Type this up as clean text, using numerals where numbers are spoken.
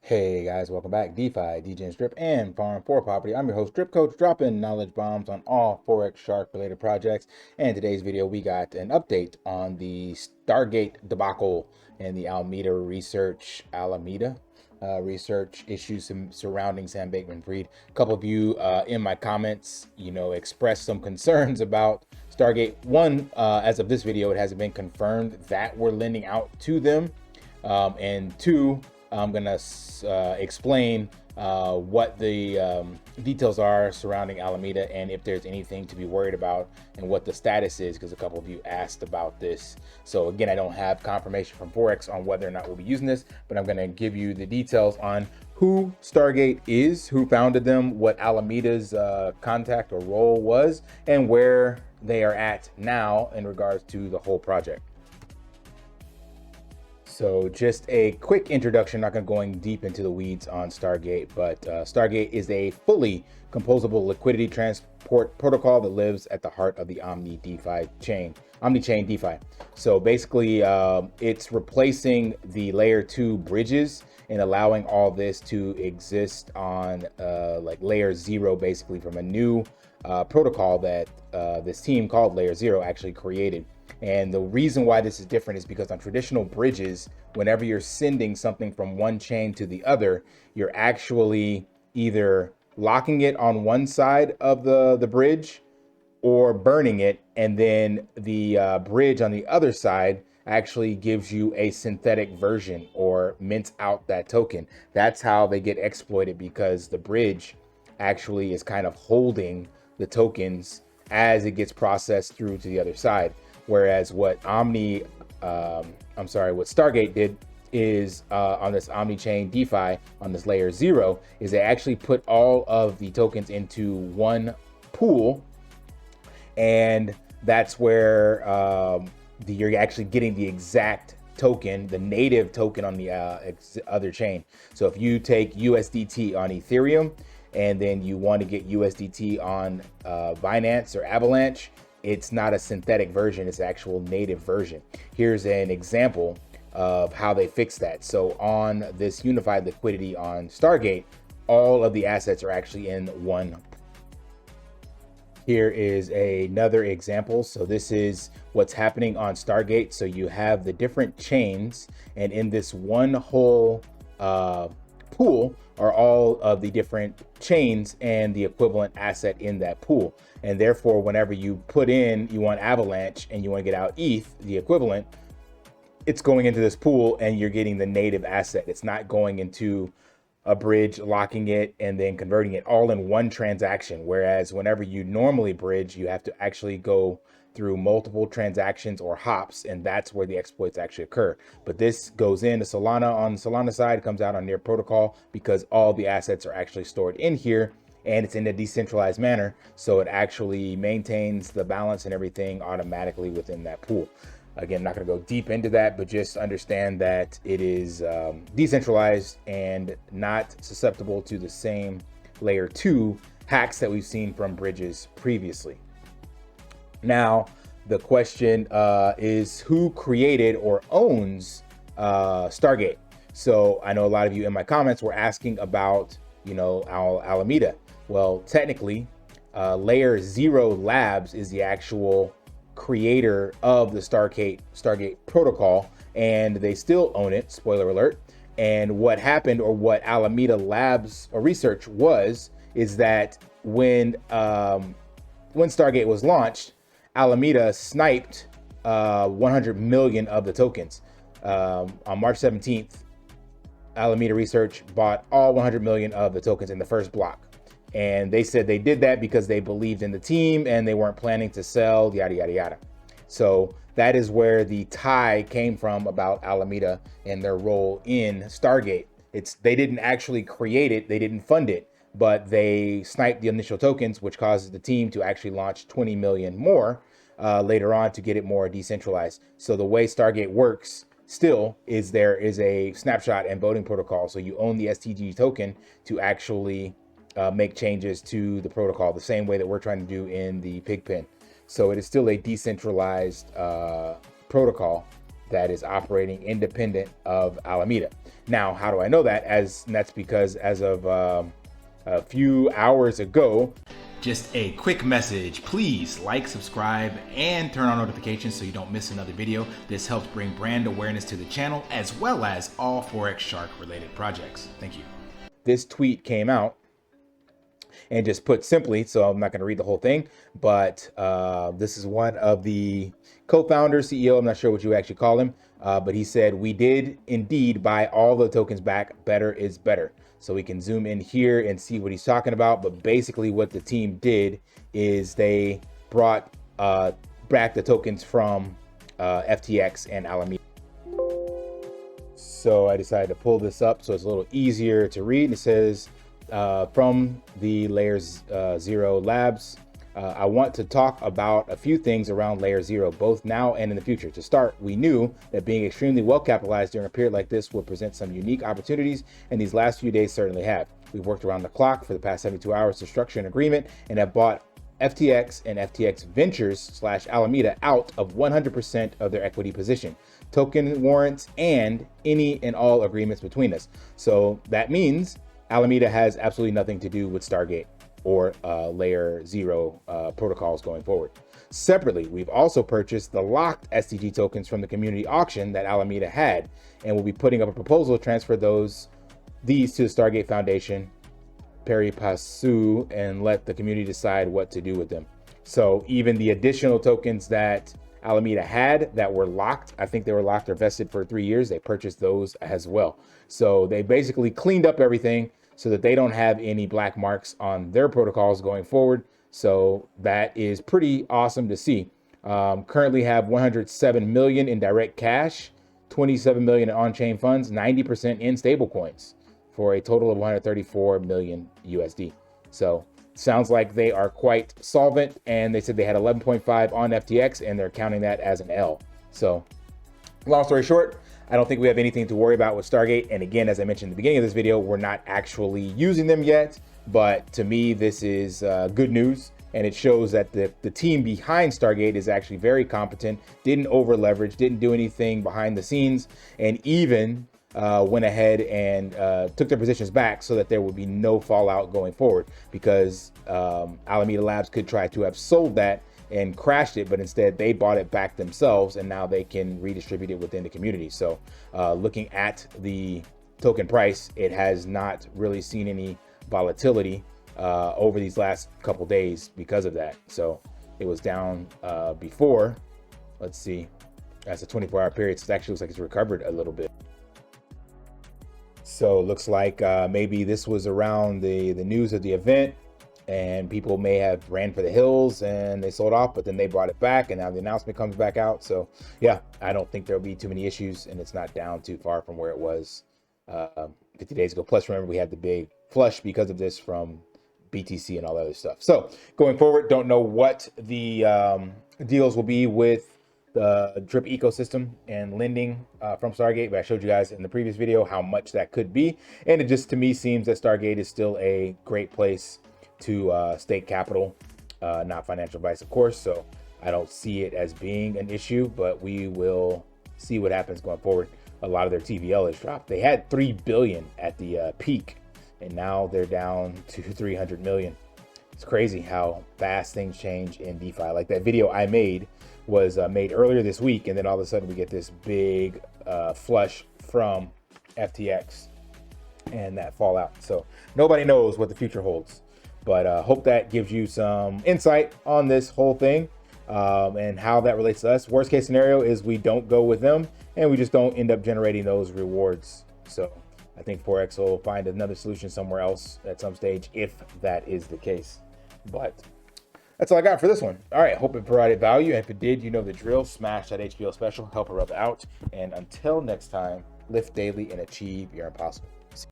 Hey guys, welcome back. DeFi, degens, drip, and farm for property. I'm your host, Drip Coach, dropping knowledge bombs on all Forex Shark related projects. And today's video, we got an update on the Stargate debacle and the Alameda research issues surrounding Sam Bankman-Fried. A couple of you in my comments, expressed some concerns about Stargate. One, as of this video, it hasn't been confirmed that we're lending out to them. And two, I'm going to explain what the details are surrounding Alameda and if there's anything to be worried about and what the status is, because a couple of you asked about this. So again, I don't have confirmation from Forex on whether or not we'll be using this, but I'm going to give you the details on who Stargate is, who founded them, what Alameda's contact or role was, and where they are at now in regards to the whole project. So just a quick introduction, not going to going deep into the weeds on Stargate, but Stargate is a fully composable liquidity transport protocol that lives at the heart of the Omni-Chain DeFi. So basically, it's replacing the layer 2 bridges and allowing all this to exist on like layer 0, basically from a new protocol that this team called Layer 0 actually created. And the reason why this is different is because on traditional bridges, whenever you're sending something from one chain to the other, you're actually either locking it on one side of the bridge or burning it. And then the bridge on the other side actually gives you a synthetic version or mints out that token. That's how they get exploited, because the bridge actually is kind of holding the tokens as it gets processed through to the other side. Whereas what Stargate did is on this Omni-Chain DeFi, on this layer 0, is they actually put all of the tokens into one pool, and that's where you're actually getting the exact token, the native token on the other chain. So if you take USDT on Ethereum and then you want to get USDT on Binance or Avalanche, it's not a synthetic version, it's actual native version. Here's an example of how they fix that. So on this unified liquidity on Stargate, all of the assets are actually in one. Here is another example. So this is what's happening on Stargate. So you have the different chains, and in this one whole pool are all of the different chains and the equivalent asset in that pool. And therefore, whenever you put in, you want Avalanche and you want to get out ETH, the equivalent, it's going into this pool and you're getting the native asset. It's not going into a bridge, locking it, and then converting it all in one transaction. Whereas whenever you normally bridge, you have to actually go through multiple transactions or hops, and that's where the exploits actually occur. But this goes into Solana. On the Solana side, comes out on Near Protocol, because all the assets are actually stored in here, and it's in a decentralized manner, so it actually maintains the balance and everything automatically within that pool. Again, I'm not going to go deep into that, but just understand that it is decentralized and not susceptible to the same layer 2 hacks that we've seen from bridges previously. Now, the question is, who created or owns Stargate? So I know a lot of you in my comments were asking about, Alameda. Well, technically, Layer 0 Labs is the actual creator of the Stargate protocol, and they still own it, spoiler alert. And what happened, or what Alameda Labs or research is that when Stargate was launched, Alameda sniped 100 million of the tokens. On March 17th, Alameda Research bought all 100 million of the tokens in the first block. And they said they did that because they believed in the team and they weren't planning to sell, yada, yada, yada. So that is where the tie came from about Alameda and their role in Stargate. They didn't actually create it, they didn't fund it, but they sniped the initial tokens, which causes the team to actually launch 20 million more later on to get it more decentralized. So the way Stargate works still is there is a snapshot and voting protocol. So you own the STG token to actually make changes to the protocol, the same way that we're trying to do in the PIGGY. So it is still a decentralized protocol that is operating independent of Alameda. Now, how do I know that? And that's because as of a few hours ago, just a quick message, please like, subscribe, and turn on notifications so you don't miss another video. This helps bring brand awareness to the channel as well as all Forex Shark related projects. Thank you. This tweet came out, and just put simply, so I'm not going to read the whole thing, but this is one of the co-founders, CEO, I'm not sure what you actually call him, but he said, "We did indeed buy all the tokens back. Better is better." So we can zoom in here and see what he's talking about. But basically what the team did is they brought back the tokens from FTX and Alameda. So I decided to pull this up so it's a little easier to read. It says, from the Layer Zero Labs, I want to talk about a few things around Layer Zero, both now and in the future. To start, we knew that being extremely well capitalized during a period like this would present some unique opportunities, and these last few days certainly have. We've worked around the clock for the past 72 hours to structure an agreement and have bought FTX and FTX Ventures / Alameda out of 100% of their equity position, token warrants, and any and all agreements between us. So that means Alameda has absolutely nothing to do with Stargate or Layer Zero protocols going forward. Separately, we've also purchased the locked STG tokens from the community auction that Alameda had, and we'll be putting up a proposal to transfer these to the Stargate Foundation, pari passu, and let the community decide what to do with them. So even the additional tokens that Alameda had that were locked, I think they were locked or vested for 3 years, they purchased those as well. So they basically cleaned up everything so that they don't have any black marks on their protocols going forward. So that is pretty awesome to see. Currently have 107 million in direct cash, 27 million in on-chain funds, 90% in stable coins, for a total of 134 million USD. So sounds like they are quite solvent, and they said they had 11.5 on FTX and they're counting that as an L. So long story short, I don't think we have anything to worry about with Stargate. And again, as I mentioned at the beginning of this video, we're not actually using them yet. But to me, this is good news. And it shows that the team behind Stargate is actually very competent, didn't over leverage, didn't do anything behind the scenes, and even went ahead and took their positions back so that there would be no fallout going forward, because Alameda Labs could try to have sold that and crashed it, but instead they bought it back themselves, and now they can redistribute it within the community. So looking at the token price, it has not really seen any volatility over these last couple days because of that. So it was down before. Let's see, that's a 24-hour period, so it actually looks like it's recovered a little bit. So it looks like maybe this was around the news of the event, and people may have ran for the hills and they sold off, but then they brought it back, and now the announcement comes back out. So yeah, I don't think there'll be too many issues, and it's not down too far from where it was 50 days ago. Plus, remember, we had the big flush because of this from BTC and all that other stuff. So going forward, don't know what the deals will be with the drip ecosystem and lending from Stargate, but I showed you guys in the previous video how much that could be. And it just, to me, seems that Stargate is still a great place to stake capital, not financial advice, of course. So I don't see it as being an issue, but we will see what happens going forward. A lot of their TVL has dropped. They had 3 billion at the peak, and now they're down to 300 million. It's crazy how fast things change in DeFi. Like that video I made was made earlier this week, and then all of a sudden we get this big flush from FTX and that fallout. So nobody knows what the future holds, but hope that gives you some insight on this whole thing and how that relates to us. Worst case scenario is we don't go with them and we just don't end up generating those rewards. So I think Forex will find another solution somewhere else at some stage if that is the case. But that's all I got for this one. All right, hope it provided value. And if it did, you know the drill. Smash that HBO special, help a brother out. And until next time, lift daily and achieve your impossible.